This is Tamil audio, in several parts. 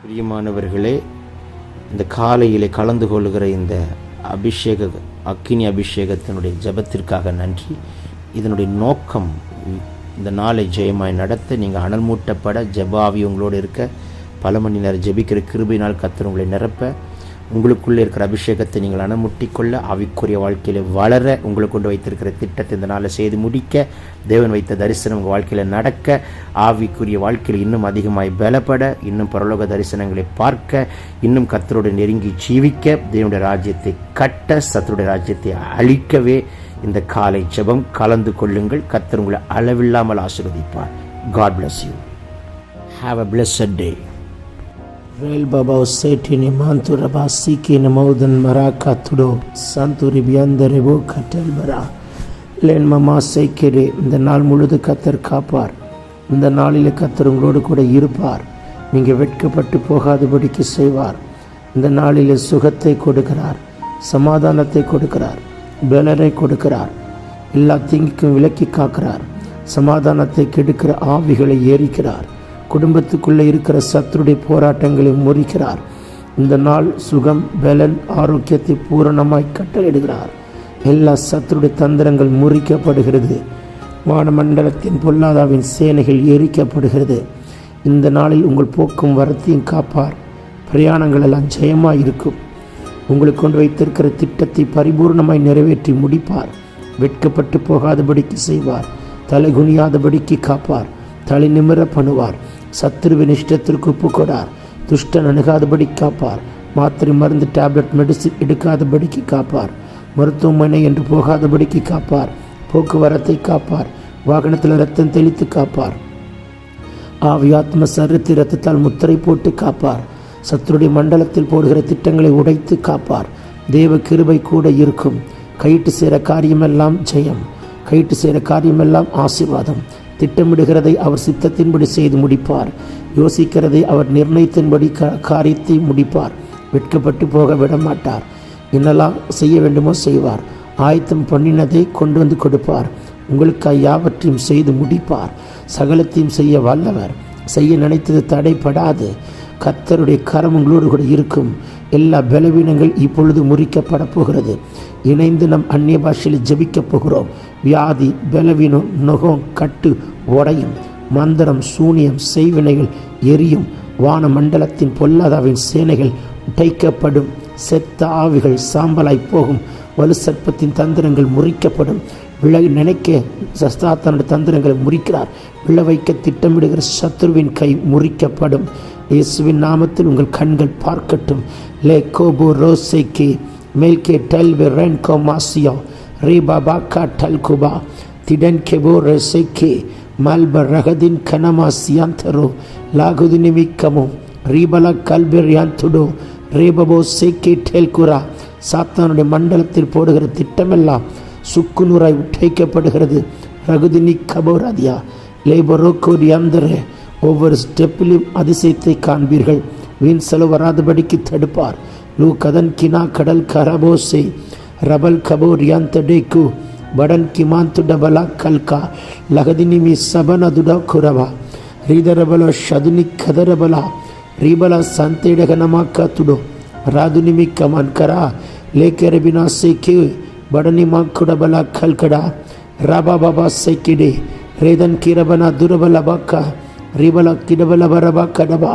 பிரியமானவர்களே, இந்த காலையிலே கலந்து கொள்கிற இந்த அக்கினி அபிஷேகத்தினுடைய ஜெபத்திற்காக நன்றி. இதனுடைய நோக்கம் இந்த நாளை ஜெயமாய் நடத்த, நீங்கள் அனல் மூட்டப்பட, ஜெபாவி உங்களோடு இருக்க, பல மணி நேரம் ஜெபிக்கிற கிருபையினால் கர்த்தர் உங்களை நிரப்ப, உங்களுக்குள்ளே இருக்கிற அபிஷேகத்தை நீங்கள் அனமுட்டிக்கொள்ள, ஆவிக்குரிய வாழ்க்கையில் வளர, உங்களை கொண்டு வைத்திருக்கிற திட்டத்தை இந்த நாளை செய்து முடிக்க, தேவன் வைத்த தரிசனம் உங்கள் வாழ்க்கையில் நடக்க, ஆவிக்குரிய வாழ்க்கையில் இன்னும் அதிகமாய் பலப்பட, இன்னும் பரலோக தரிசனங்களை பார்க்க, இன்னும் கர்த்தரோடு நெருங்கி ஜீவிக்க, தேவனுடைய ராஜ்யத்தை கட்ட, சத்துருடைய ராஜ்யத்தை அழிக்கவே இந்த காலை ஜெபம். கலந்து கொள்ளுங்கள். கர்த்தர் உங்களை அளவில்லாமல் ஆசீர்வதிப்பார். God bless you. Have a blessed day. Rail Baba Setini Mantura Basiki Namaudan Maraka Tudo Santuri Biandarebo Katel Bara Len Mama Sekere. இந்த நாள் முழுது கர்த்தர் காப்பார். இந்த நாளிலே கர்த்தர் உங்களோடு கூட இருப்பார். நீங்கள் வெட்கப்பட்டு போகாதபடிக்கு செய்வார். இந்த நாளிலே சுகத்தை கொடுக்கிறார், சமாதானத்தை கொடுக்கிறார், பலனை கொடுக்கிறார், எல்லா தீங்குக்கும் விலக்கி காக்கிறார், சமாதானத்தை கெடுக்கிற ஆவிகளை எரிக்கிறார், குடும்பத்துக்குள்ளே இருக்கிற சத்துருடைய போராட்டங்களை முறிக்கிறார். இந்த நாள் சுகம், பலன், ஆரோக்கியத்தை பூரணமாய் கட்டளையிடுகிறார். எல்லா சத்துருடைய தந்திரங்கள் முறிக்கப்படுகிறது. வானமண்டலத்தின் பொல்லாதாவின் சேனைகள் எரிக்கப்படுகிறது. இந்த நாளில் உங்கள் போக்கும் வரத்தையும் காப்பார். பிரயாணங்கள் எல்லாம் ஜெயமாய் இருக்கும். உங்களுக்கு கொண்டு வைத்திருக்கிற திட்டத்தை பரிபூர்ணமாய் நிறைவேற்றி முடிப்பார். வெட்கப்பட்டு போகாதபடிக்கு செய்வார். தலை குனியாதபடிக்கு காப்பார். தலை நிமிர பண்ணுவார். சத்துருவின் இஷ்டத்திற்கு ஒப்புக்கொடார். துஷ்டன் அணுகாதபடி காப்பார். மாத்திரை மருந்து டேப்லெட் மெடிசின் எடுக்காதபடிக்கு காப்பார். மருத்துவமனை என்று போகாதபடிக்கு காப்பார். போக்குவரத்தை காப்பார். வாகனத்தில் ரத்தம் தெளித்து காப்பார். ஆவியாத்ம சரீரத்தை ரத்தத்தால் முத்திரை போட்டு காப்பார். சத்துருடைய மண்டலத்தில் போடுகிற திட்டங்களை உடைத்து காப்பார். தேவ கிருபை கூட இருக்கும். கையிட்டு சேர காரியமெல்லாம் ஜெயம். கையிட்டு சேர காரியமெல்லாம் ஆசீர்வாதம். திட்டமிடுகிறதை அவர் சித்தத்தின்படி செய்து முடிப்பார். யோசிக்கிறதை அவர் நிர்ணயத்தின்படி காரியத்தை முடிப்பார். வெட்கப்பட்டு போக விட மாட்டார். என்னெல்லாம் செய்ய வேண்டுமோ செய்வார். ஆயத்தம் பண்ணினதை கொண்டு வந்து கொடுப்பார். உங்களுக்காக யாவற்றையும் செய்து முடிப்பார். சகலத்தையும் செய்ய வல்லவர். செய்ய நினைத்தது தடைப்படாது. கர்த்தருடைய கரம் உங்களோடு கூட இருக்கும். எல்லா பலவீனங்கள் இப்பொழுது முறிக்கப்பட போகிறது. இணைந்து நம் அந்நிய பாஷையில் ஜெபிக்கப் போகிறோம். வியாதி, பலவீனம், நுகம், கட்டு உடையும். மந்திரம், சூனியம், செய்வினைகள் எரியும். வான மண்டலத்தின் பொல்லாதாவின் சேனைகள் உடைக்கப்படும். செத்த ஆவிகள் சாம்பலாய் போகும். வலு சர்ப்பத்தின் தந்திரங்கள் முறிக்கப்படும். நினைக்க சஸ்தாத்தனுடைய தந்திரங்களை முறிக்கிறார். விழ வைக்க திட்டமிடுகிற சத்துருவின் கை முறிக்கப்படும். இயேசுவின் நாமத்தில் உங்கள் கண்கள் பார்க்கட்டும். லே கோபோ ரோசைக்கே மேல்கே டல்வே ரென்கோ மாசியோ ரீபாபா கா டல்குபா திடன் கெபோ ரெசைக்கே மல்ப ரகதின் கனமாசியாந்தரோ லாகுதினிமிக்கமோ ரீபலா கல்பெரியாந்துடோ ரேபபோ சேக்கே டெல்குரா. சாத்தானுடைய மண்டலத்தில் போடுகிற திட்டமெல்லாம் சுக்குநூறாய் உடைக்கப்படுகிறது. ரகுதினி கபோராதியா லேபரோக்கோரியாந்தரே. ஒவ்வொரு ஸ்டெப்பிலும் அதிசயத்தை காண்பீர்கள். வீண் செலவு வராதபடிக்கு தடுப்பார். லூ கதன் கினா கடல் கரபோசே ரபல் கபோர் யாந்தடேக்கு படன் கிமாந்துடபலா கல்கா லகதினிமி சபனதுட குரவா ரீதரபல ஷதுனி கதரபலா ரீபலா சந்தேடகனமாக்கா துடோ ராதுனிமி கமன்கரா லேக்கரபினா சேக்கே படனிமா குடபலா கல்கடா ராபா பாபா சேக்கிடே ரேதன் கிரபனா துரபலபாக்கா ரிபலா கிடபல வரபா கடபா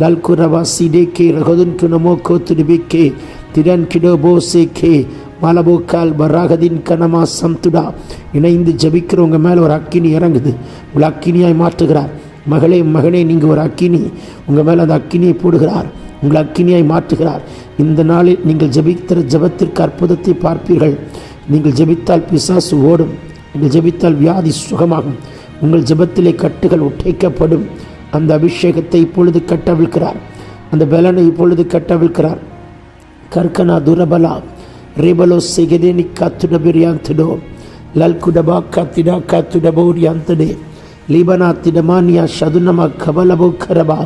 லல்குரபா சிடேக்கே ரகதுன் துனமோ கோத்துடிபிக்கே திடன் கிடோபோ சேக்கே மலபோக்கால் பராகதின் கனமா சம்துடா. இணைந்து ஜபிக்கிறவங்க மேலே ஒரு அக்கினி இறங்குது. உங்களை அக்கினியாய் மாற்றுகிறார். மகளே, மகனே, நீங்கள் ஒரு அக்கினி, உங்கள் மேலே அந்த அக்கினியை போடுகிறார். உங்களை அக்கினியாய் மாற்றுகிறார். இந்த நாளில் நீங்கள் ஜபிக்கிற ஜபத்திற்கு அற்புதத்தை பார்ப்பீர்கள். நீங்கள் ஜபித்தால் பிசாசு ஓடும். நீங்கள் ஜபித்தால் வியாதி சுகமாகும். உங்கள் ஜபத்திலே கட்டுகள் உடைக்கப்படும். அந்த அபிஷேகத்தை இப்பொழுது கட்டவிழ்க்கிறார். அந்த பலனை இப்பொழுது கட்டவிழ்க்கிறார். கர்கனா துரபலா ரேபலோ செகதேனி காத்துடபிரியாந்துடோ லல்குடபா காத்திடா காத்துடபோரியாந்தடே லீபனா திடமானியா ஷதுனமா கபலபோ கரபா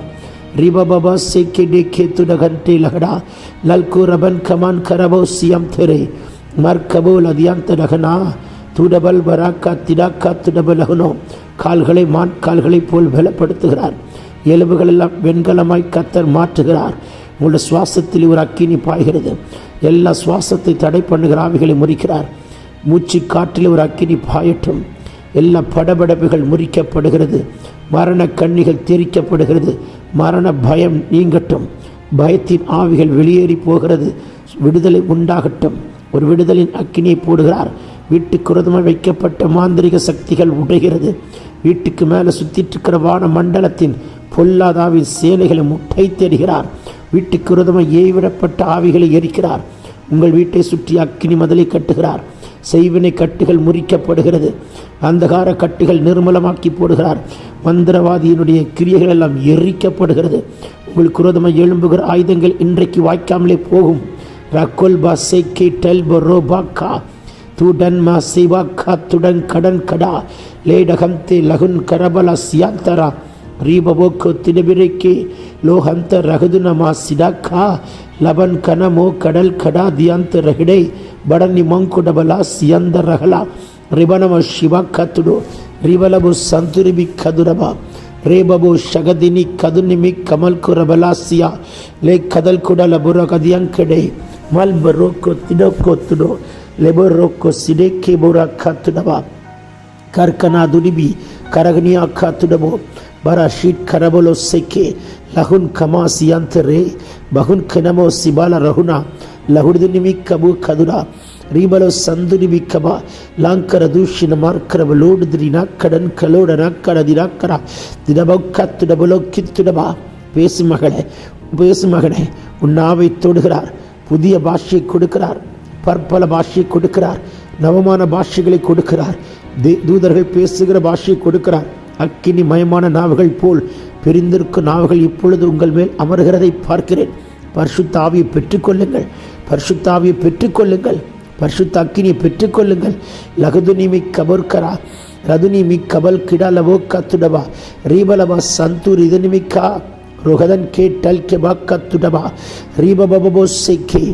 ரிபபா சேக்கெடே கேத்துட கண்டே லகடா லல்கு ரபன் கமான் கரபோ சியம் தெரே மர்கபோ லதியாந்த ரகனா துடபல் பராக்கா திடாக்கா துடபலகுனோ. கால்களை கால்களைப் போல் பலப்படுத்துகிறார். எலும்புகளெல்லாம் வெண்கலமாய் கத்தர் மாற்றுகிறார். உங்களுடைய சுவாசத்தில் ஒரு அக்கினி பாய்கிறது. எல்லா சுவாசத்தை தடை பண்ணுகிற ஆவிகளை முறிக்கிறார். மூச்சு காற்றில் ஒரு அக்கினி பாயட்டும். எல்லா படபடப்புகள் முறிக்கப்படுகிறது. மரண கண்ணிகள் தெரிக்கப்படுகிறது. மரண பயம் நீங்கட்டும். பயத்தின் ஆவிகள் வெளியேறி போகிறது. விடுதலை உண்டாகட்டும். ஒரு விடுதலின் அக்கினியை போடுகிறார். வீட்டுக்கு விரோதமாக வைக்கப்பட்ட மாந்திரிக சக்திகள் உடைகிறது. வீட்டுக்கு மேலே சுற்றிட்டு இருக்கிற வான மண்டலத்தின் பொல்லாதாவின் சேலைகளை முட்டை தேடுகிறார். வீட்டுக்கு விரோதமாக ஏவிடப்பட்ட ஆவிகளை எரிக்கிறார். உங்கள் வீட்டை சுற்றி அக்கினி மதலை கட்டுகிறார். செய்வினை கட்டுகள் முறிக்கப்படுகிறது. அந்தகார கட்டுகள் நிர்மலமாக்கி போடுகிறார். மந்திரவாதியினுடைய கிரியைகள் எல்லாம் எரிக்கப்படுகிறது. உங்களுக்கு விரோதமாக எழும்புகிற ஆயுதங்கள் இன்றைக்கு வாய்க்காமலே போகும். ரக்கோல் பாசைக்கே டெல்போ ரோபாக்கா துடன் மா சிவாக்கா துடன் கடன் கடா லேடகம்தே லகுன் கரபல சியாந்தரா ரீபவோக்கோ திடபிரைக்கே லோஹந்த ரகுதுனமா சிடாக்கா லபன் கனமோ கடல் கடா தியாந்த ரகிடை படனி மங்குடபலா சியந்த ரகலா ரிபனம சிவா கத்துடோ ரிவலபு சந்துரிபி கதுரபா ரேபபு ஷகதினி கதுனிமி கமல் குரபலாசியா லே கதல் குடல புரகதியங்கடை மல்பரோக்கோ திடோக்கோ துடோ லெபரோக்கோ சிடேக்கே புரா கத்துடபா கர்கனா துடிபி கரகனியா காத்துடபோ பரா ஷீட் கரபலோ செக்கே லகுன் கமா சியாந்தரே பகுன் கனமோ சிபால ரகுனா லகுடுதுனிமி கபு கதுடா ரீபலோ சந்துரிபி கபா லாங்கர தூஷின மார்க்கரப லோடுதிரி நாக்கடன் கலோட நாக்கட திராக்கரா திடபோ கத்துடபலோ கித்துடபா. பேசு மகனே உன் நாவை தொடுகிறார். புதிய பாஷையை கொடுக்கிறார். பற்பல பாஷையை கொடுக்கிறார். நவமான பாஷைகளை கொடுக்கிறார். தூதர்கள் பேசுகிற பாஷையை கொடுக்கிறார். அக்கினி மயமான நாவுகள் போல் பிரிந்திருக்கும் நாவுகள் இப்பொழுது உங்கள் மேல் அமர்கிறதை பார்க்கிறேன். பரிசுத்த ஆவியை பெற்றுக்கொள்ளுங்கள். பரிசுத்த ஆவியை பெற்றுக்கொள்ளுங்கள். பரிசுத்த அக்கினியை பெற்றுக்கொள்ளுங்கள். லகுதுனிமி கபர்கரா ரதுனிமி கபல் கிடாலவோ கத்துடபா ரீபலபா சந்தூர் இதனிமிக்கா ரோகதன் கே டல் கெபா கத்துடபா ரீபபபோ செக்கே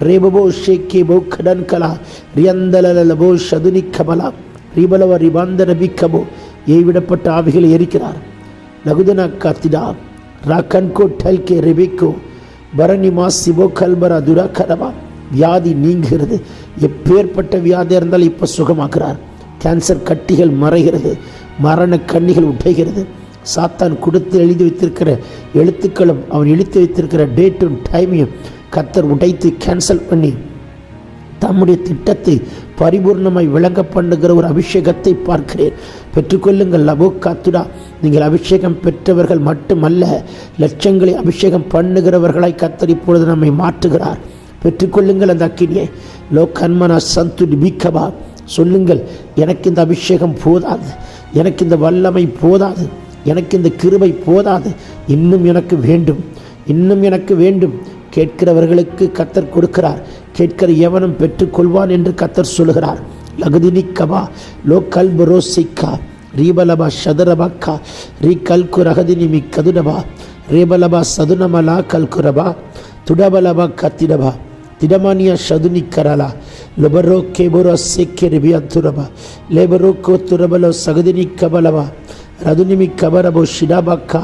ரேபபோ ஷேக்கே போ கடன் கலா ரியந்தலபோ ஷதுனி கபலா ரீபலவ ரிபாந்தர பிக்கபோ. ஏவிடப்பட்ட ஆவிகளை எரிக்கிறார். லகுதனா காத்திடா ராக்கன்கோ டல்கே ரெபிக்கோ பரணிமா சிபோ கல்பரா துராக்கரபா. வியாதி நீங்குகிறது. எப்பேற்பட்ட வியாதியாக இருந்தாலும் இப்போ சுகமாக்குறார். கேன்சர் கட்டிகள் மறைகிறது. மரண கண்ணிகள் உடைகிறது. சாத்தான் கொடுத்து எழுதி வைத்திருக்கிற எழுத்துக்களும் அவன் எழுத்து வைத்திருக்கிற டேட்டும் டைமையும் கத்தர் உடைத்து கேன்சல் பண்ணி தம்முடைய திட்டத்தை பரிபூர்ணமாய் விளங்க பண்ணுகிற ஒரு அபிஷேகத்தை பார்க்கிறேன். பெற்றுக்கொள்ளுங்கள். லபோ காத்துடா. நீங்கள் அபிஷேகம் பெற்றவர்கள் மட்டுமல்ல, லட்சங்களை அபிஷேகம் பண்ணுகிறவர்களாய் கத்தர் இப்பொழுது நம்மை மாற்றுகிறார். பெற்றுக்கொள்ளுங்கள் அந்த அக்கினியை. லோ கன்மனா சந்துடி பிக்கபா. சொல்லுங்கள், எனக்கு இந்த அபிஷேகம் போதாது, எனக்கு இந்த வல்லமை போதாது, எனக்கு இந்த கிருபை போதாது, இன்னும் எனக்கு வேண்டும், இன்னும் எனக்கு வேண்டும். கேட்கிறவர்களுக்கு கத்தர் கொடுக்கிறார். கேட்கிற எவனும் பெற்றுக்கொள்வான் என்று கத்தர் சொல்கிறார். லகுதினி கபா லோ கல்பரோ சிக்கா ரீபலபா ஷதரபக்கா ரீ கல்கு ரகதினிமி கதுடபா ரேபலபா சதுனமலா கல்குரபா துடபலபா கத்திடபா திடமானியா ஷதுனி கரலா லொபரோ கேபுரோ செக்கே ரிபியத்துரபா லேபரோ துரபலோ சகதினி கபலபா ரதுனிமி கபரபோ ஷிடாபக்கா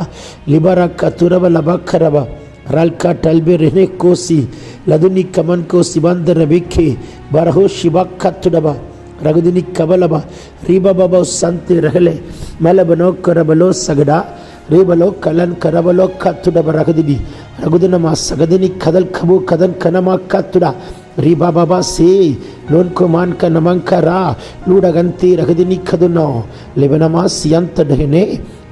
லிபரக்கா துரபலபா கரபா ரல்கா டல்பே ரெனே கோசி லதுனி கமன் கோசி பந்தர பிக்கே பரஹோ ஷிபாக்கா துடபா ரகுதினி கபலபா ரீபபோ சந்தி ரகலே மலபனோ கரபலோ சகடா ரீபலோ கலன் கரபலோ கத்துடப ரகுதினி ரகுதினமா சகதினி கதல் கபு கதன் கனமா கத்துடா ரீபாபா சே லோன்கோ மான்க நமங்கரா லூடகந்தி ரகுதினி கதுனோ லிபனமா சியந்தடனே.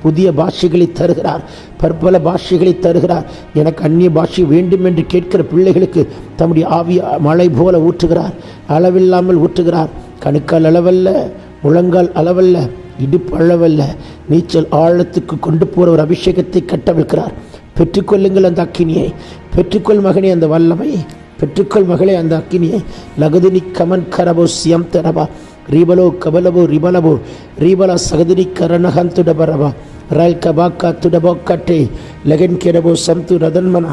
புதிய பாஷைகளை தருகிறார். பற்பல பாஷைகளை தருகிறார். எனக்கு அந்நிய பாஷை வேண்டும் என்று கேட்கிற பிள்ளைகளுக்கு தம்முடைய ஆவி மழை போல ஊற்றுகிறார். அளவில்லாமல் ஊற்றுகிறார். கணுக்கால் அளவல்ல, முழங்கால் அளவல்ல, இடுப்பு அளவல்ல, நீச்சல் ஆழத்துக்கு கொண்டு போகிற ஒரு அபிஷேகத்தை கட்டவிழ்க்கிறார். பெற்றுக்கொள்ளுங்கள் அந்த அக்கினியை. பெற்றுக்கொள் மகனே அந்த வல்லமை. பெற்றுக்கொள் மகளே அந்த அக்கினியை. லகுதினி கமன் கரபோ சியம் தரபா ரீபலோ கபலபோ ரிபலபோ ரீபலா சகதினி கரணகந்துடபரபா ரல் கபாக்கா துடபோ கட்டே லகன் கெரபோ சம்து ரதன்மனா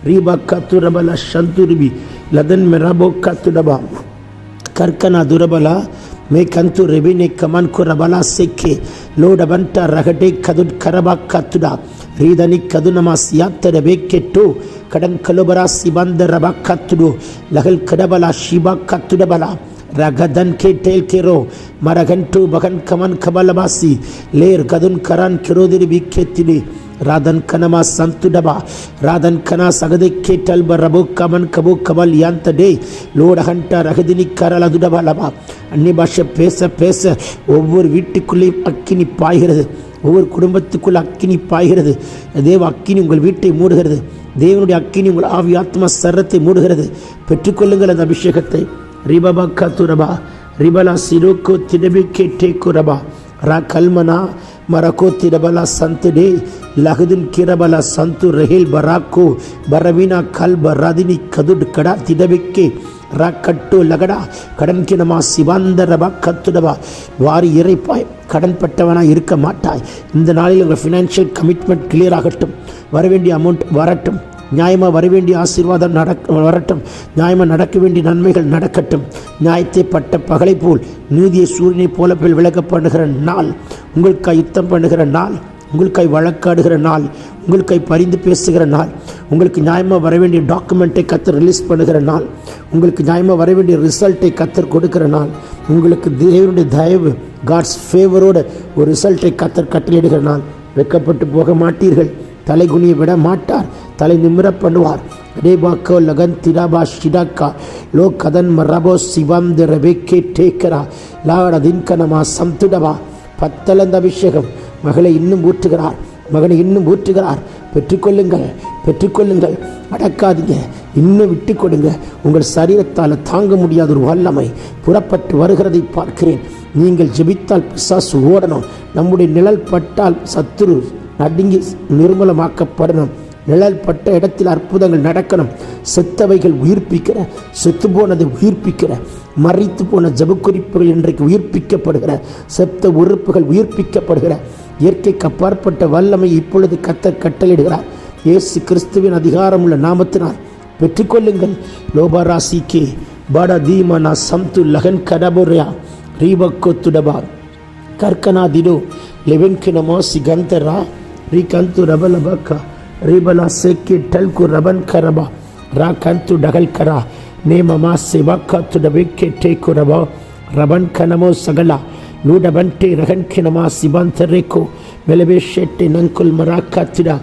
ரீபாக்கா துரபல சந்துரிபி லதன் மெரபோ கத்துடபா கர்கனா துரபலா மே கந்து ரெபினே கமன் குரபலா செக்கே லோடபன்ட ரகடே கதுட் கரபா கத்துடா ரீதனி கதுனமாஸ் யாத்தர வேக்கெட்டு கடன் கலுபரா சிபந்த ரபா கத்துடு லகல் கடபலா ஷிபா கத்துடபலா ரகதன் கேட்டேல் கேரோ மரகன்டு பகன் கமன் கபலபாசி லேர் கதுன் கரான் கிரோதிரி விக்கெத்திடி ராதன் கனமா சந்துடபா ராதன் கனா சகதை கேட்டல்ப ரபு கமன் கபு கபல் யாந்தடே லோடகண்ட ரகதினி கரலதுடபலபா அந்நிய பாஷை பேச பேச ஒவ்வொரு வீட்டுக்குள்ளேயும் அக்கினி பாய்கிறது, ஒவ்வொரு குடும்பத்துக்குள்ள அக்கினி பாய்கிறது. தேவ அக்கினி உங்கள் வீட்டை மூடுகிறது. தேவனுடைய அக்கினி உங்கள் ஆவி ஆத்மா சரத்தை மூடுகிறது. பெற்றுக்கொள்ளுங்கள் அந்த அபிஷேகத்தை. ரிபபா கத்துரபா ரிபலா சிரோக்கோ திடபி கேட்டே குரபா ரா கல்மனா மரக்கோ திரபலா சந்துடே லகுதின் கிரபலா சந்து ரஹேல் பராக்கோ பரவீனா கல் பராதினி கதுட் கடா திடபிக்கே ரா கட்டு லகடா கடன் கிணமா சிவாந்தரபா கத்துடபா வாரி இறைப்பாய். கடன்பட்டவனாக இருக்க மாட்டாய். இந்த நாளில் உங்கள் ஃபினான்ஷியல் கமிட்மெண்ட் கிளியர் ஆகட்டும். வரவேண்டிய அமௌண்ட் வரட்டும். நியாயமாக வரவேண்டிய ஆசீர்வாதம் வரட்டும். நியாயமாக நடக்க வேண்டிய நன்மைகள் நடக்கட்டும். நியாயத்தை பட்ட பகலை போல் நீதியை சூரியனை போல விளக்க பண்ணுகிற நாள், உங்களுக்காய் யுத்தம் பண்ணுகிற நாள், உங்களுக்காய் வழக்காடுகிற நாள், உங்களுக்காய் பரிந்து பேசுகிற நாள், உங்களுக்கு நியாயமாக வரவேண்டிய டாக்குமெண்ட்டை கத்தர் ரிலீஸ் பண்ணுகிற நாள், உங்களுக்கு நியாயமாக வரவேண்டிய ரிசல்ட்டை கத்தர் கொடுக்கிற நாள், உங்களுக்கு தேவனுடைய தயவு காட்ஸ் ஃபேவரோட ஒரு ரிசல்ட்டை கத்தர் கட்டளையிடுகிற நாள். வெக்கப்பட்டு போக மாட்டீர்கள். தலை குனிய விட மாட்டார். தலை நிமிர பண்ணுவார். ரேபாக்கோ லகன் திராபா ஷிடாக்கா லோ கதன் மரபோ சிவம் த ரெபேக்கே டேக்கரா லாட தின்கனமா சம்துடவா. பத்தலந்த அபிஷேகம் மகளை இன்னும் ஊற்றுகிறார். மகனை இன்னும் ஊற்றுகிறார். பெற்றுக்கொள்ளுங்கள், பெற்றுக்கொள்ளுங்கள். அடக்காதீங்க, இன்னும் விட்டு கொடுங்க. உங்கள் சரீரத்தால் தாங்க முடியாத ஒரு வல்லமை புறப்பட்டு வருகிறதை பார்க்கிறேன். நீங்கள் ஜெபித்தால் பிசாசு ஓடணும். நம்முடைய நிழல் பட்டால் சத்துரு நடுங்கி நிர்மூலமாக்கப்படணும். நிழல் பட்ட இடத்தில் அற்புதங்கள் நடக்கணும். செத்தவைகள் உயிர்ப்பிக்கிற, செத்து போனதை உயிர்ப்பிக்கிற, மறைத்து போன ஜபக்குறிப்புகள் இன்றைக்கு உயிர்ப்பிக்கப்படுகிற, செத்த உறுப்புகள் உயிர்ப்பிக்கப்படுகிற இயற்கைக்கு அப்பாற்பட்ட வல்லமை இப்பொழுது கத்தர் கட்டளிடுகிறார். இயேசு கிறிஸ்துவின் அதிகாரமுள்ள நாமத்தினால் பெற்றுக்கொள்ளுங்கள். லோபராசிக்கே பாடா தீமனா சம்து லகன் கடபுரையா ரீபக்கொத்துடபா கர்கனாதிடோ லெவன்கினமோ சிகந்தரா ரீகந்து ரபலபக்கா ரிபலா செக்கி டல்கு ரபன் கரபா ரா கந்து டகல் கரா நேமமா சிவாக்கா துடபிக்கே டேக்குரபா ரபன் கனமோ சகலா நூடபன்டே ரகன் கினமா சிபாந்தரேக்கோ மெலபே ஷெட்டே நங்குல் மராக்கா திடா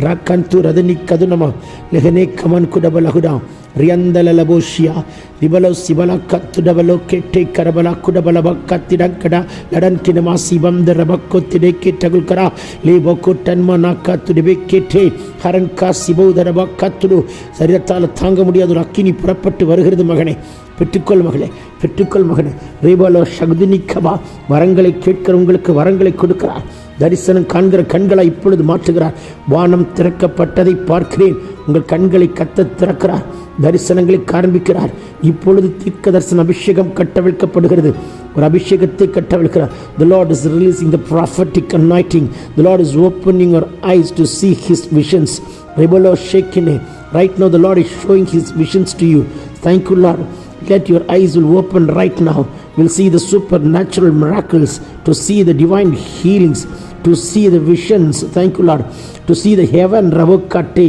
ராக்கந்து ரதனி கதுனமா லெஹனே கமன் குடபலகுடா ரியந்தலலபோஷியா ரிபலோ சிபலா கத்துடபலோ கெட்டே கரபலா குடபலப கத்திடங்கடா லடன் கினமா சிபந்த ரபக்கோ திடேக்கே டகுல்கரா லேபோக்கோ டன்மா நாக்கா துடபே கேட்டே ஹரன்கா சிபோதரபா கத்துடு. சரீரத்தால் தாங்க முடியாத ஒரு அக்கினி புறப்பட்டு வருகிறது. மகனே பெற்றுக்கொள், மகளே பெற்றுக்கொள். மகனே ரேபலோ சகுதினிக்கபா வரங்களை கேட்கிற உங்களுக்கு வரங்களை கொடுக்கிறார். தரிசனம் காண்கிற கண்களை இப்பொழுது மாற்றுகிறார். வானம் திறக்கப்பட்டதை பார்க்கிறேன். உங்கள் கண்களை கத்த திறக்கிறார். தரிசனங்களை காண்பிக்கிறார். இப்பொழுது தீர்க்க தரிசன அபிஷேகம் கட்டவிழ்க்கப்படுகிறது. ஒரு அபிஷேகத்தை கட்டவிழ்க்கிறார். The Lord is releasing the prophetic anointing. The Lord is opening your eyes to see His visions. Rebelo shekine. Right now the Lord is showing His visions to you. Thank you, Lord. Let your eyes will open right now. We'll see the supernatural miracles, to see the divine healings, to see the visions. Thank you, Lord. To see the heaven ravokate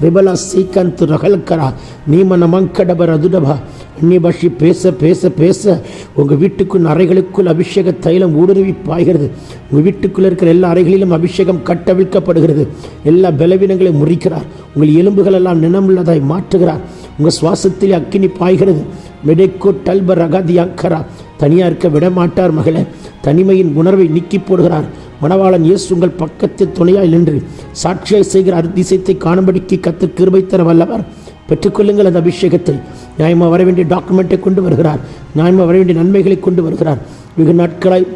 ரிபலா சீக்கந்து ரகல்கரா நீமன மங்கடபர அதுடபா. அந்நிய பாஷை பேச பேச பேச உங்கள் வீட்டுக்குள் அறைகளுக்குள் அபிஷேக தைலம் ஊடுருவி பாய்கிறது. உங்கள் வீட்டுக்குள்ளே இருக்கிற எல்லா அறைகளிலும் அபிஷேகம் கட்டவிழ்க்கப்படுகிறது. எல்லா பலவீனங்களையும் முறிக்கிறார். உங்கள் எலும்புகள் எல்லாம் நினமுள்ளதாய் மாற்றுகிறார். உங்கள் சுவாசத்திலே அக்கினி பாய்கிறது. மெடெக்கோ டல்பர் அகாதி அக்கரா. தனியாக இருக்க விட மாட்டார் மகளே. தனிமையின் உணர்வை நீக்கி போடுகிறார். மணவாளன் இயேசு உங்கள் பக்கத்தில் துணையாய் நின்று சாட்சியாய் செய்கிற அதிசயத்தை காணும்படிக்கு கர்த்தர் கிருபை தர வல்லவர். பெற்றுக்கொள்ளுங்கள் அந்த அபிஷேகத்தை. நியாயமாக வர வேண்டிய டாக்குமெண்ட்டை கொண்டு வருகிறார். நியாயமாக வர வேண்டிய நன்மைகளை கொண்டு வருகிறார். வெகு நாட்களாய்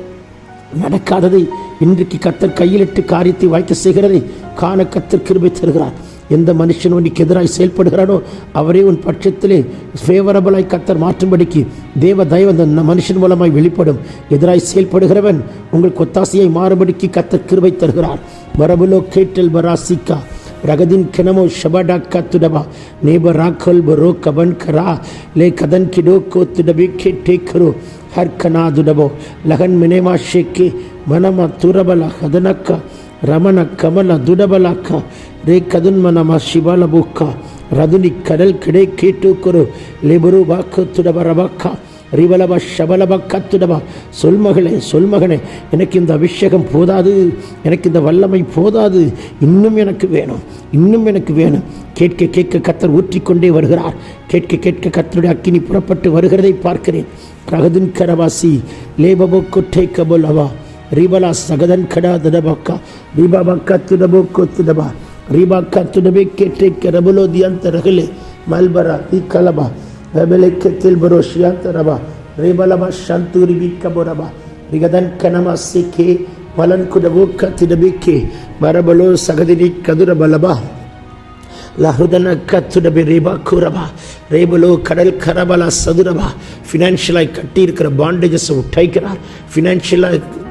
நடக்காததை இன்றைக்கு கர்த்தர் கையிலிட்டு காரியத்தை வாய்க்க செய்கிறதை காண கர்த்தர் கிருபை தருகிறார். எந்த மனுஷன் உனக்கு எதிராய் செயல்படுகிறானோ அவரே உன் பட்சத்திலே ஃபேவரபிளாய் கர்த்தர் மாற்றும்படிக்கு தேவ தயவு அந்த மனுஷன் மூலமாய் வெளிப்படும். எதிராய் செயல்படுகிறவன் உங்கள் கொத்தாசையை மாறுபடிக்கு கர்த்தர் கிருபை தருகிறார். வரபுலோ கேட்டல் பராசிக்கா ரகதின் கிணமோ ஷபடா கத்துடபா நேப ராக்கல் பரோ கபன் கரா லே கதன் கிடோ கோத்துடபே கேட்டே கரோ ಹರ್ಕನಾದುಡಬೋ ಲಗನ್ ಮಿನೇಮಾ ಶೇಕೆ ಮನಮ ತುರಬಲ ಹದನಕ್ಕ ರಮಣ ಕಮಲ ದುಡಬಲಕ್ಕ ರೇ ಕದುನ್ಮನಮ ಶಿಬಲ ಬುಕ್ಕ ರದುನಿ ಕಡಲ್ ಕಡೆ ಕೇಟು ಕೊರು ಲೆಬರು ಬಾಕು துடபரபக்க ரிவலப ஷபலப கத்துடப. சொல்மகனே எனக்கு இந்த அபிஷேகம் போதாது, எனக்கு இந்த வல்லமை போதாது, இன்னும் எனக்கு வேணும், இன்னும் எனக்கு வேணும். கேட்க கேட்க கத்தர் ஊற்றிக்கொண்டே வருகிறார். கேட்க கேட்க கத்தருடைய அக்கினி புறப்பட்டு வருகிறதை பார்க்கிறேன். ரகதின் கரவாசி லேபபோ கொட்டை கபோலவா ரிபலா சகதன் கடா தடபக்கா ரிபாபா கத்துடபோ கொத்துடபா ரிபா கத்துடபே கேட்டை கரபுலோ தியந்தரகளே மல்பரா தி கலபா வெபலைக்கத்தில் பரோஷியாந்தரபா ரிபலபா சந்தூரி விக்கபோரபா ரிகதன் கனமா சிக்கே மலன் குடபோ கத்திடபிக்கே மரபலோ சகதினி கதுரபலபா லஹுதன கத்துடபி ரேபா கூரபா ரேபலோ கடல் கரபலா சதுரபா. ஃபினான்ஷியலாய் கட்டி இருக்கிற பாண்டேஜஸ் உடைக்கிறார். ஃபினான்ஷியலாக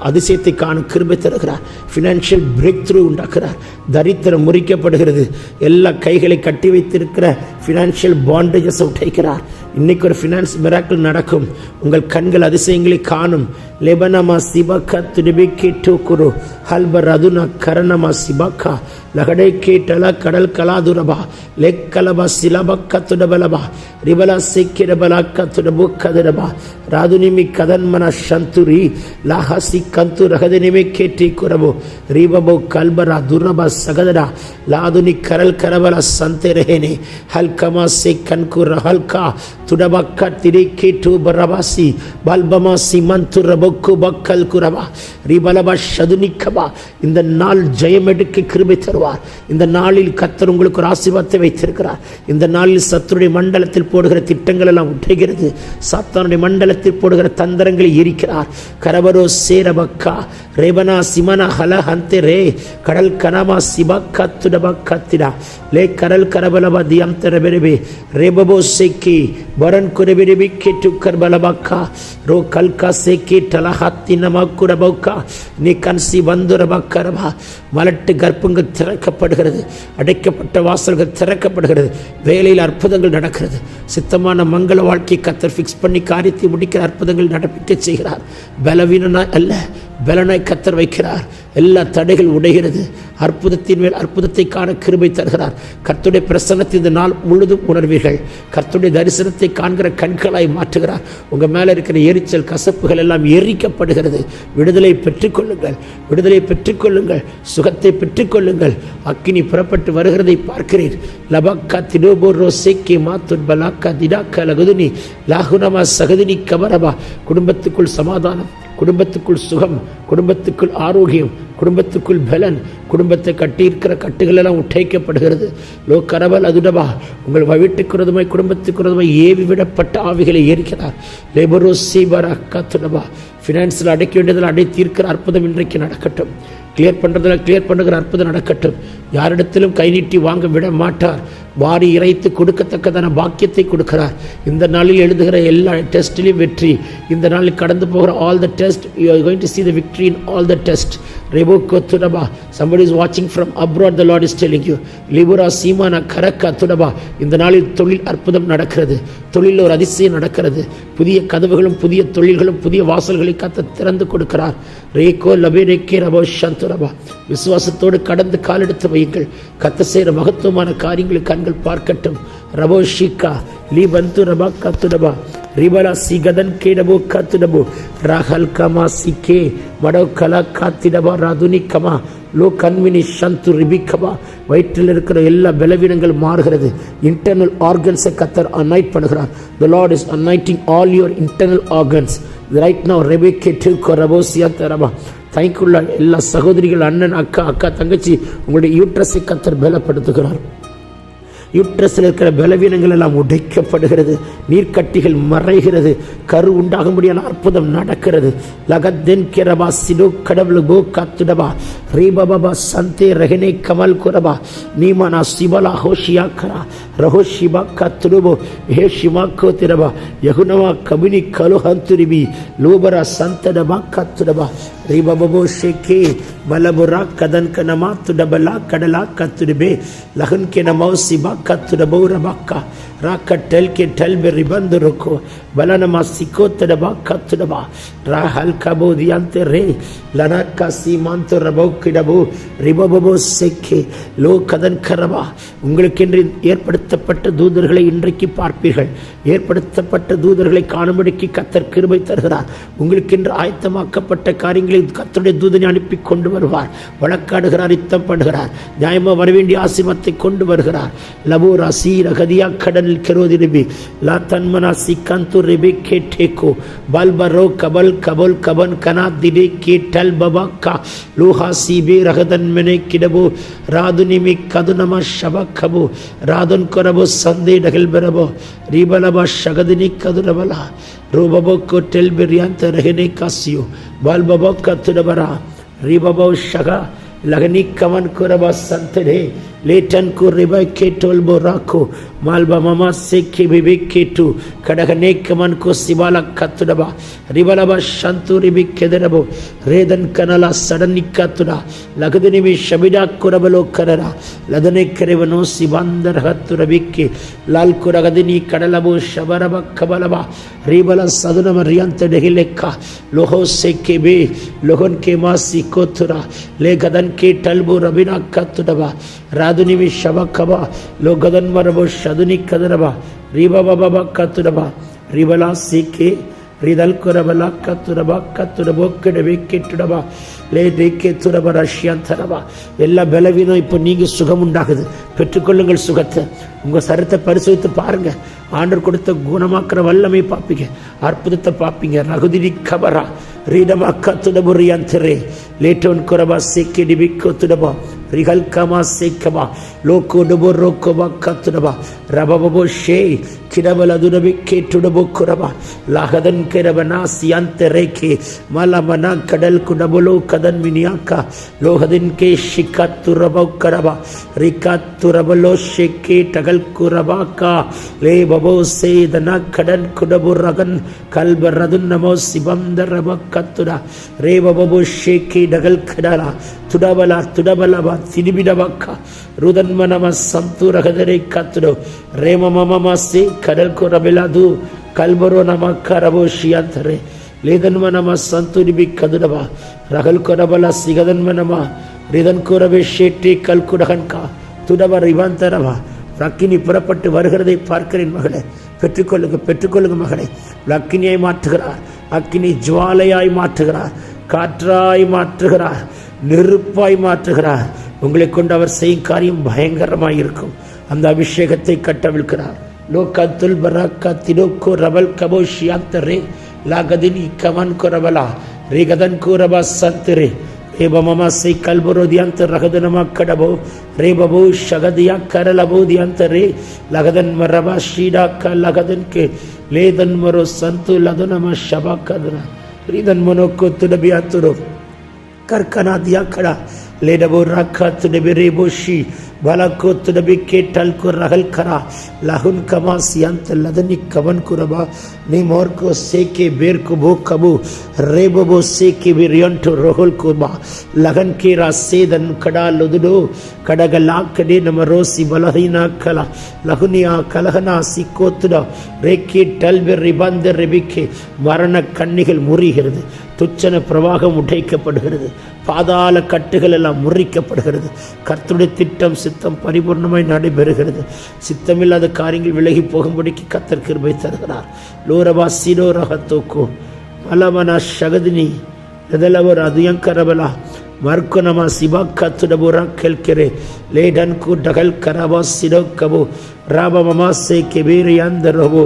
அதிசயத்தை காணும் கிருபை தருகிறார். ஃபினான்ஷியல் பிரேக் த்ரூ உண்டாக்குறார். தரித்திரம் முறிக்கப்படுகிறது. எல்லா கைகளை கட்டி வைத்திருக்கிற ஃபினான்ஷியல் பாண்டேஜஸ் உடைக்கிறார். இன்னைக்கு ஒரு ஃபினான்ஸ் மிராக்கிள் நடக்கும். உங்கள் கண்கள் அதிசயங்களை காணும். லெபனமா சிபக்கா துடிபிக்கே டோக்குரு ஹல்பர் அதுனா கரணமா சிபக்கா லகடை கேட்டல கடல் கலாதுரபா லெக்கலபா சிலபக்க துடபலபா ரிபலா சிக்கிடபலாக்க துடபு கதிரபா ராதுனிமி கதன்மன சந்துரி லாஹசி கந்து ரகதினிமி கேட்டி குரபோ ரிபபோ கல்பரா துரபா சகதரா லாதுனி கரல் கரபல சந்தெரஹேனே ஹல்கமா சே கன்குர ஹல்கா துடபக்க திரி கேட்டு பரபாசி பல்பமா சிமந்து ரபொக்கு பக்கல் குரபா ரிபலபா சதுனிக்கபா. இந்த நாள் ஜெயம் எடுக்க கிருபை தருவார். இந்த நாளில் கர்த்தர் உங்களுக்கு ஒரு ஆசீர்வாதத்தை வைத்திருக்கிறார். இந்த நாளில் சத்துருடைய மண்டலத்தில் போடுகிற திட்டங்கள் எல்லாம் உடைகிறது. சாத்தானுடைய மண்டலத்தில் போடுகிற தந்திரங்களை எரிக்கிறார். கரபரோ சேரபக்கா ரேபனா சிமனா ஹல ஹந்தே ரே கடல் கனமா சிபக்கா துடபக்கத்திடா லே கரல் கரபலபா தியம்தரபெரபே ரேபபோ சேக்கி வரன் குரபெரபி கேட்டு கர்பலபக்கா ரோ கல்கா சேக்கி டலஹத்தி நமக்குரபோக்கா நீ கன்சி வந்துரபக்கரபா. மலட்டு கர்ப்பங்கள் திறக்கப்படுகிறது. அடைக்கப்பட்ட வாசல்கள் திறக்கப்படுகிறது. வேலையில் அற்புதங்கள் நடக்கிறது. சித்தமான மங்கள வாழ்க்கையை கத்தர் ஃபிக்ஸ் பண்ணி காரியத்தை முடிக்கிற அற்புதங்கள் நடப்பிக்க செய்கிறார். பலவீனனாய் அல்ல, பலனாய் கத்தர் வைக்கிறார். எல்லா தடைகள் உடைகிறது. அற்புதத்தின் மேல் அற்புதத்தை காண கிருபை தருகிறார். கர்த்தருடைய பிரசன்னத்தை இந்த நாள் முழுதும் உணர்வீர்கள். கர்த்தருடைய தரிசனத்தை காண்கிற கண்களாய் மாற்றுகிறார். உங்கள் மேலே இருக்கிற எரிச்சல் கசப்புகள் எல்லாம் எரிக்கப்படுகிறது. விடுதலை பெற்றுக்கொள்ளுங்கள், விடுதலை பெற்றுக்கொள்ளுங்கள், சுகத்தை பெற்றுக்கொள்ளுங்கள். அக்கினி புறப்பட்டு வருகிறதை பார்க்கிறீர். லபக்கா திடோபோ ரோசேக்கி மாத்துட் பலாக்கா திடாக்கா லகுதுனி லாகுனமா சகதினி கபரபா. குடும்பத்துக்குள் சமாதானம், குடும்பத்துக்குள் சுகம், குடும்பத்துக்குள் ஆரோக்கியம், குடும்பத்துக்குள் பலன். குடும்பத்தை கட்டியிருக்கிற கட்டுகள் எல்லாம் உடைக்கப்படுகிறது. லோ கரபல் அதுடபா. உங்கள் வீட்டுக்குறதுமாய் குடும்பத்துக்குறதுமாய் ஏவி விடப்பட்ட ஆவிகளை ஏற்கிறார். லேபரோ சீபரா கத்துடபா. ஃபினான்ஸில் அடைக்க வேண்டியதில் அடைத்தீர்க்கிற அற்புதம் இன்றைக்கு நடக்கட்டும். கிளியர் பண்ணுறதில் கிளியர் பண்ணுகிற அற்புதம் நடக்கட்டும். யாரிடத்திலும் கை நீட்டி வாங்க விட மாட்டார். வாரி இறைத்து கொடுக்கத்தக்கதான பாக்கியத்தை கொடுக்கிறார். இந்த நாளில் எழுதுகிற எல்லா டெஸ்ட்டிலையும் வெற்றி. இந்த நாளில் கடந்து போகிற all the test, you are going to see the victory in all the test. ரெபோக்கோ துடபா. somebody is watching from abroad, the Lord is telling you. லிபுரா சீமானா கரக்கா துடபா. இந்த நாளில் தொழில் அற்புதம் நடக்கிறது. தொழிலில் ஒரு அதிசயம் நடக்கிறது. புதிய கதவுகளும் புதிய தொழில்களும் புதிய வாசல்களை கத்த திறந்து கொடுக்கிறார். ரேகோ லபேரேக்கே ரபோ சந்துரபா. விசுவாசத்தோடு கடந்து காலெடுத்து வையுங்கள். கத்த செய்கிற மகத்துவமான காரியங்களை கண்கள் பார்க்கட்டும். ரபோ ஷிகா லீ பந்து ரபா கத்துடபா ரிபலா சிகதன் கேடபோ கத்துடபோ ராகல் கமா சிக்கே மடோ கலா காத்திடபா ராதுனி கமா லோ கன்வினி சந்து ரிபிகபா. வயிற்றில் இருக்கிற எல்லா பலவீனங்கள் மாறுகிறது. இன்டர்னல் ஆர்கன்ஸை கத்தர் அனாய்ட் பண்ணுகிறார். The Lord is anointing all your internal organs right now. ரெபேக்கே டூக்கோ ரபோசியா தரபா. தைக்குள்ள எல்லா சகோதரிகள், அண்ணன், அக்கா, தங்கச்சி, உங்களுடைய யூட்ரஸை கத்தர் பலப்படுத்துகிறார். யூட்ரஸில் இருக்கிற பலவீனங்கள் எல்லாம் உடைக்கப்படுகிறது. நீர்க்கட்டிகள் மறைகிறது. கரு உண்டாகும்படியான அற்புதம் நடக்கிறது. லகத்தென் கிரபா சிடோ கடவுள் கோ காத்துடபா ரீபபா சந்தே ரஹனே கமல் குரபா நீமானா சிபலா ஹோஷியா கரா ரஹோஷிபா கத்துடுபோ ஹே ஷிமா கோத்திரபா யகுனவா கபினி கலுஹந்துரிபி லூபரா சந்தடபா கத்துடபா ரீபபோ ஷேகே பலபுரா கதன் கனமா துடபலா கடலா கத்துடுபே லகன் கெனமோ சிபா கத்துடபோ ரபாக்கா ராக்க டெல் கே டெல் பெ ரிபந்து ருக்கோ பலனமா சிக்கோத்தடபா கத்துடபா ராஹல் கபோதியாந்த ரே லனக்கா சீமாந்தோ ரபோக்கிடபோ ரிபபோ செக்கே லோ கதன் கரபா. உங்களுக்கென்று ஏற்படுத்தப்பட்ட தூதர்களை இன்றைக்கு பார்ப்பீர்கள். ஏற்படுத்தப்பட்ட தூதர்களை காணும்படிக்கு கர்த்தர் கிருபை தருகிறார். உங்களுக்கென்று ஆயத்தமாக்கப்பட்ட காரியங்களை கர்த்தருடைய தூதனை அனுப்பி கொண்டு வருவார். வழக்காடுகிறார், யுத்தம் பண்ணுகிறார், நியாயமா வரவேண்டிய ஆசீர்வாதத்தை கொண்டு வருகிறார். லபோரா சீரகதியா கடல் கெரோதிரிபி லா தன்மனா சிக்கந்து ரிபி கேட்டேகோ பல்பரோ கபல் கபல் கபன் கனா திடே கேட்டல் பபாக்கா லூஹா சீபே ரகதன் மெனே கிடபோ ராதுனிமி கதுனமா ஷபக்கபோ ராதன் கொரபோ சந்தே டகல் பெரபோ ரீபலபா ஷகதினி கதுரபலா ரூபபோ கோட்டெல் பிரியாந்த ரகனே காசியோ பால்பபோ கத்துடபரா ரீபபோ ஷகா लगनी कवन कुरबा संतरे लेटन को रिबा के टोलबो राखो मालबा मामा से के बिबे केटू कड़गने कमन को सिबाला कत्तुडबा रिबलबा शंतु रिबी केदरबो रेदन कनला सडनी कत्तुडा लगदनी भी शबिडा कुरबलो कररा लदने करेवनो सिबंदर हत्तुरबिके लाल कुरगदनी कडलबो शबरबा कबलबा रिबला सदन मरियंत डेहिलेका लोहो से के बे लोगन के मासी कोथुरा ले गदन के टलबो रबिना कत्तुडबा रादुनिमि शबकबा लोगदन मरबो शदुनि कदरबा रिबा बाबा कत्तुडबा रिबला सीके ரிதல் குரபலா கத்துரபா கத்துரபோ கிடவே கெட்டுடபா லே டேக்கே துரப ரஷ்யாந்தரபா. எல்லா பலவீனம் இப்போ நீங்கள் சுகம் உண்டாகுது. பெற்றுக்கொள்ளுங்கள் சுகத்தை. உங்கள் சரத்தை பரிசோதித்து பாருங்க. ஆண்டவர் கொடுத்த குணமாக்குற வல்லமை பார்ப்பீங்க, அற்புதத்தை பார்ப்பீங்க. ரகுதிரி கபரா ரீடமா கத்துடபுரியாந்தரே லேட்டோன் குரபா சேக்கே டிபிக்கோ துடபா ரிகல் கமா சேக்கபா லோகோ டபோ ரோக்கோபா கத்துடபா ரபபோ ஷே கிடபல துடபி கேட்டுடபோ குரபா லாகதன் கிரபனா சியாந்த ரேகே மலமனா கடல் குடபலோ கதன் மினியாக்கா லோகதின் கே ஷிகாத்துரபோ கரபா ரிகாத்துரபலோ ஷேக்கே டகல் குரபாக்கா லே பபோ சேதனா கடன் குடபு ரகன் கல்பரதுன் நமோ சிபந்தரப கத்துடா ரே பபோ ஷேக்கே டகல் கடலா துடபலா துடபலபா திரிபிடபக்கா ருதன்மனம சந்துரகதரை கத்துடோ ரேமமமசி கடல் குரபிலாது கல்பரோ நமக்கரபோ ஷியாந்தரே லேதன்மனம சந்துரிபி கதுடபா ரகல் குரபலா சிகதன்மனமா ரிதன் குரபே ஷேட்டி கல்குடகன்கா துடப ரிவாந்தரவா. அக்கினி புறப்பட்டு வருகிறதை பார்க்கிறேன் மகளே. பெற்றுக்கொள்ளுங்க, பெற்றுக்கொள்ளுங்க மகளே. அக்கினியை மாற்றுகிறார், அக்கினி ஜுவாலையாய் மாற்றுகிறார், காற்றாய் மாற்றுகிறார், நெருப்பாய் மாற்றுகிறார். உங்களை கொண்டு அவர் செய்யும் காரியம் பயங்கரமாய் இருக்கும். அந்த அபிஷேகத்தை கட்டவிழ்கிறார். லோகத்துல் பராக்கா தினோக்கோ ரபல் கபோ ஷியாந்தரே லாகதினி கமன் கொரபலா ரேகதன் கூரபா சந்தரே ரேபமமா சை கல்பரோதியாந்த ரகதனமா கடபோ ரேபபோ ஷகதியா கரலபோதியாந்தரே லகதன் மரபா ஷீடாக்கா லகதன் கே லேதன் மரோ சந்து லதுனமா ஷபா கதனா ரீதன் மனோக்கோ துடபியாத்துரோ கர்கனா தியா கடா लेडबो राखा तुडबे रेबोशी बालाको तुडबे केटल को रहल करा लाहुन कमा सियांत लदनी कवन कुरबा निमोर को सेके बेर को भो कबू रेबो सेके बिरियंटो रोहल कुबा लगन के रासेदन कड़ा लुदडो கடகலா கடே நம ரோசி பலஹீனா கலா லகுனியா கலகனா சிக்கோத்துடா ரேக்கே டல்பெர் ரிபந்த ரெபிக்கே மரண கண்ணிகள் முறிகிறது, துச்சன பிரவாகம் உடைக்கப்படுகிறது, பாதாள கட்டுகள் எல்லாம் முறிக்கப்படுகிறது. கர்த்தருடைய திட்டம் சித்தம் பரிபூர்ணமாய் நடைபெறுகிறது. சித்தமில்லாத காரியங்கள் விலகி போகும்படிக்கு கர்த்தர் கிருபை தருகிறார். லோரபா சிடோ ரகத்தோக்கோ மலமனா ஷகதினி எதலவர் அதியங்கரபலா மர்க்குனமா சிபா கத்துடபுரா கெல்கெரே லேடன் கு டகல் கரபா சிடோ கபோ ராபமமா சே கெபீரியாந்த ரபோ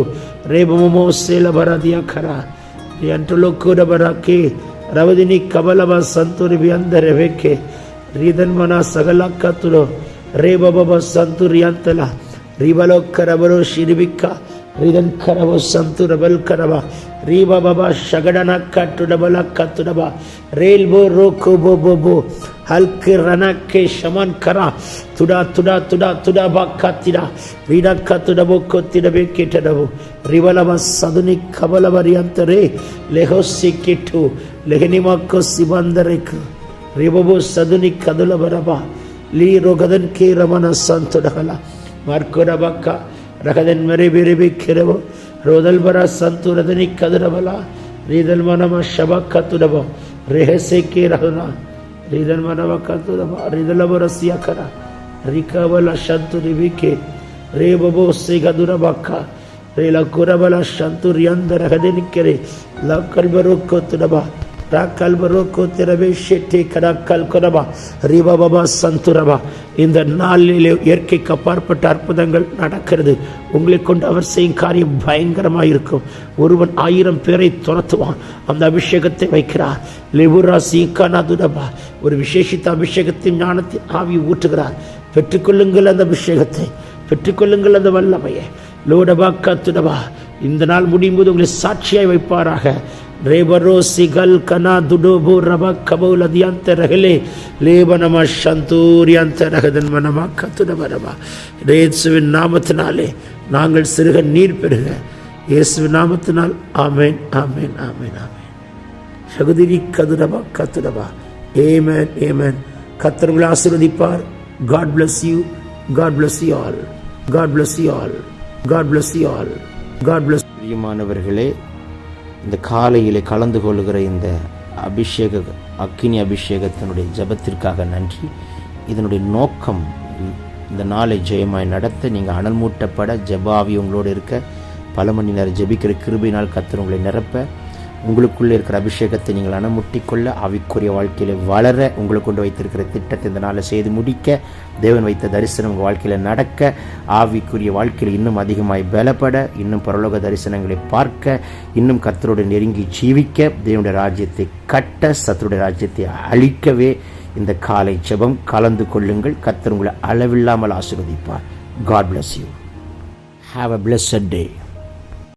ரேபமோ சேலபரதியா கரா யண்டலோ கூடபராக்கே ரவதினி கபலபா சந்துரி வியந்த ரெவேக்கே ரீதன்மனா சகலா கத்துடோ ரேபபப சந்துரியாந்தலா ரிபலோ கரபரோ ஷிரிபிக்கா ரிதன் கரவோ சந்துரபல் கரபா ரீபா பாபா ஷகடனா கட்டுடபலா கத்துடபா ரேல்போ ரோக்கோ போ போ போ ஹல்கே ரனக்கே ஷமன் கரா துடா துடா துடா துடா பா கத்திடா ரீடா கத்துடபோ கொத்திடபே கேட்டடபோ ரிவலபா சதுனி கபலபரியந்தரே லெஹோசி கிட்டு லெஹனிமாக்கோ சிபந்தரேக்கு ரிபபோ சதுனி கதுலபரபா லீ ரோகதன் கே ரமன சந்துடகலா மார்க்கோடபாக்கா ரகதன் மறை விரைவி கிரவோ ரோதல்பரா சந்துரதனி கதிரவலா ரீதல் மனம ஷபக்கத்துடபோ ரெஹசேக்கே ரகுனா ரீதல் மனம கத்துடபா ரிதலபரசியக்கரா ரிகவல சந்துரிவிகே ரேபபோ சிகதுரபக்கா ரேல குரபல சந்துரியந்தரகதனிக்கரே லக்கல்பரோக்கத்துடபா இந்த நாளிலே இயற்கைக்கு அப்பாற்பட்ட அற்புதங்கள் நடக்கிறது. உங்களை கொண்டு அவர் செய்யும் காரியம் பயங்கரமாக இருக்கும். ஒருவன் 1000 பேரை துரத்துவான். அந்த அபிஷேகத்தை வைக்கிறார். ஒரு விசேஷித்த அபிஷேகத்தின் ஞானத்தின் ஆவி ஊற்றுகிறார். பெற்றுக்கொள்ளுங்கள் அந்த அபிஷேகத்தை, பெற்றுக்கொள்ளுங்கள் அந்த வல்லமையை. லோடபா கத்துடபா இந்த நாள் முடியும் போது உங்களை சாட்சியாய் வைப்பாராக. ரேபரோ சிகல் கனா துடோபோ ரப கபௌல் அதியாந்த ரகலே லேபனமா சந்தூரியாந்த ரகதன் மனமா கத்துடபரபா. இயேசுவின் நாமத்தினாலே நாங்கள் சிறுக நீர் பெறுக. இயேசுவின் நாமத்தினால் ஆமேன் ஆமேன் ஆமேன் ஆமேன். சகுதிரி கதுரபா கத்துடபா. ஏமேன் ஏமேன். கர்த்தர் உங்களை ஆசீர்வதிப்பார். God bless you. God bless you all. God bless you all. God bless you all. God bless. பிரியமானவர்களே, இந்த காலையிலே கலந்து கொள்கிற இந்த அக்கினி அபிஷேகத்தினுடைய ஜபத்திற்காக நன்றி. இதனுடைய நோக்கம் இந்த நாளை ஜெயமாய் நடத்த, நீங்கள் அனல் மூட்டப்பட, ஜபாவி உங்களோடு இருக்க, பல மணி நேரம் ஜெபிக்கிற கிருபையினால் கர்த்தர் உங்களை நிரப்ப, உங்களுக்குள்ளே இருக்கிற அபிஷேகத்தை நீங்கள் அணமுட்டிக்கொள்ள, ஆவிக்குரிய வாழ்க்கையில் வளர, உங்களுக்கு கொண்டு வைத்திருக்கிற திட்டத்தை இந்த நாளை செய்து முடிக்க, தேவன் வைத்த தரிசனம் உங்கள் வாழ்க்கையில் நடக்க, ஆவிக்குரிய வாழ்க்கையில் இன்னும் அதிகமாய் பலப்பட, இன்னும் பரலோக தரிசனங்களை பார்க்க, இன்னும் கர்த்தரோடு நெருங்கி ஜீவிக்க, தேவனுடைய ராஜ்யத்தை கட்ட, சத்துருடைய ராஜ்யத்தை அழிக்கவே இந்த காலை ஜெபம் கலந்து கொள்ளுங்கள். கர்த்தர் உங்களை அளவில்லாமல் ஆசீர்வதிப்பார். God bless you. Have a blessed day.